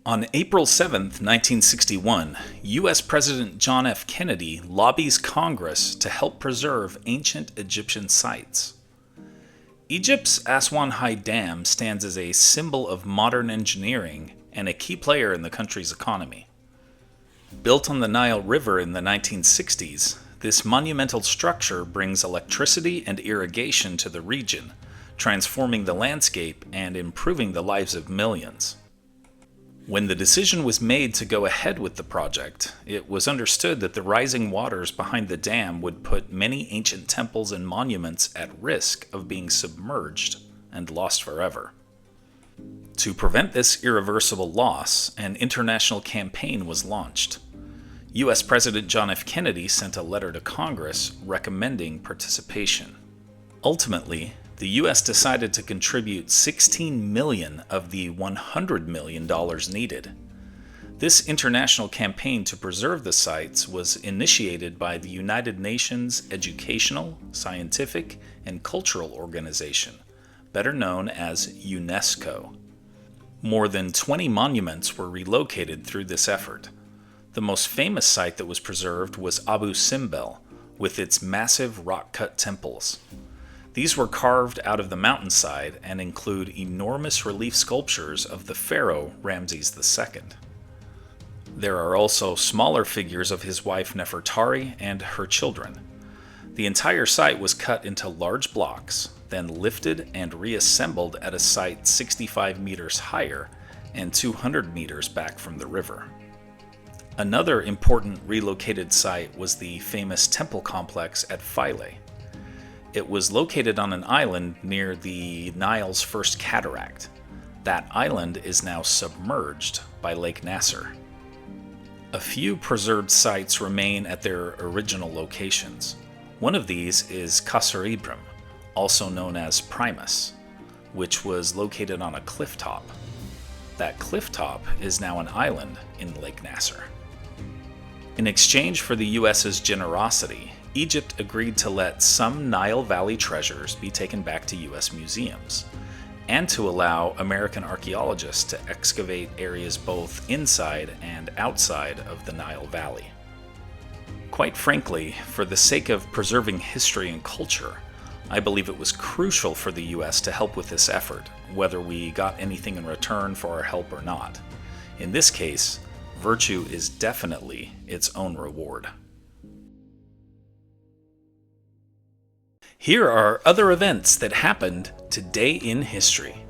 On April 7, 1961, U.S. President John F. Kennedy lobbies Congress to help preserve ancient Egyptian sites. Egypt's Aswan High Dam stands as a symbol of modern engineering and a key player in the country's economy. Built on the Nile River in the 1960s, this monumental structure brings electricity and irrigation to the region, transforming the landscape and improving the lives of millions. When the decision was made to go ahead with the project, it was understood that the rising waters behind the dam would put many ancient temples and monuments at risk of being submerged and lost forever. To prevent this irreversible loss, an international campaign was launched. U.S. President John F. Kennedy sent a letter to Congress recommending participation. Ultimately, the U.S. decided to contribute $16 million of the $100 million needed. This international campaign to preserve the sites was initiated by the United Nations Educational, Scientific, and Cultural Organization, better known as UNESCO. More than 20 monuments were relocated through this effort. The most famous site that was preserved was Abu Simbel, with its massive rock-cut temples. These were carved out of the mountainside and include enormous relief sculptures of the pharaoh Ramses II. There are also smaller figures of his wife Nefertari and her children. The entire site was cut into large blocks, then lifted and reassembled at a site 65 meters higher and 200 meters back from the river. Another important relocated site was the famous temple complex at Philae. It was located on an island near the Nile's first cataract. That island is now submerged by Lake Nasser. A few preserved sites remain at their original locations. One of these is Qasr Ibrim, also known as Primus, which was located on a cliff top. That cliff top is now an island in Lake Nasser. In exchange for the U.S.'s generosity, Egypt agreed to let some Nile Valley treasures be taken back to U.S. museums, and to allow American archaeologists to excavate areas both inside and outside of the Nile Valley. Quite frankly, for the sake of preserving history and culture, I believe it was crucial for the U.S. to help with this effort, whether we got anything in return for our help or not. In this case, virtue is definitely its own reward. Here are other events that happened today in history.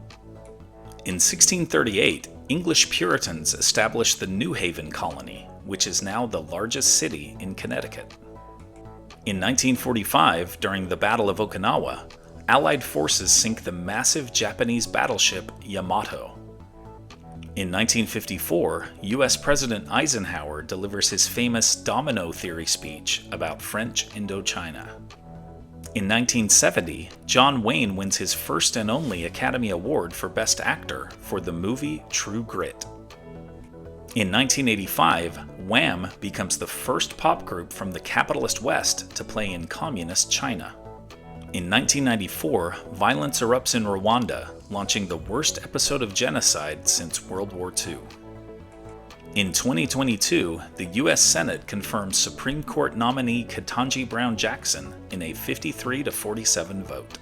In 1638, English Puritans established the New Haven colony, which is now the largest city in Connecticut. In 1945, during the Battle of Okinawa, Allied forces sink the massive Japanese battleship Yamato. In 1954, U.S. President Eisenhower delivers his famous domino theory speech about French Indochina. In 1970, John Wayne wins his first and only Academy Award for Best Actor for the movie True Grit. In 1985, Wham becomes the first pop group from the capitalist West to play in communist China. In 1994, violence erupts in Rwanda, launching the worst episode of genocide since World War II. In 2022, the U.S. Senate confirmed Supreme Court nominee Ketanji Brown Jackson in a 53-47 vote.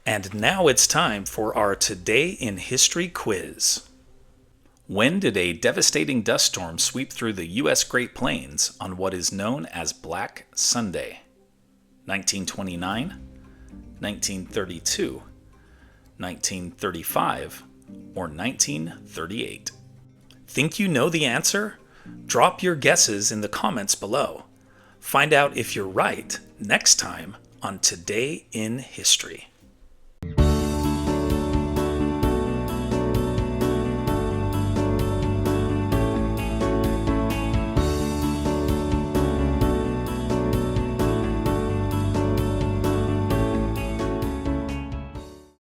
And now it's time for our Today in History quiz. When did a devastating dust storm sweep through the U.S. Great Plains on what is known as Black Sunday? 1929, 1932, 1935, or 1938? Think you know the answer? Drop your guesses in the comments below. Find out if you're right next time on Today in History.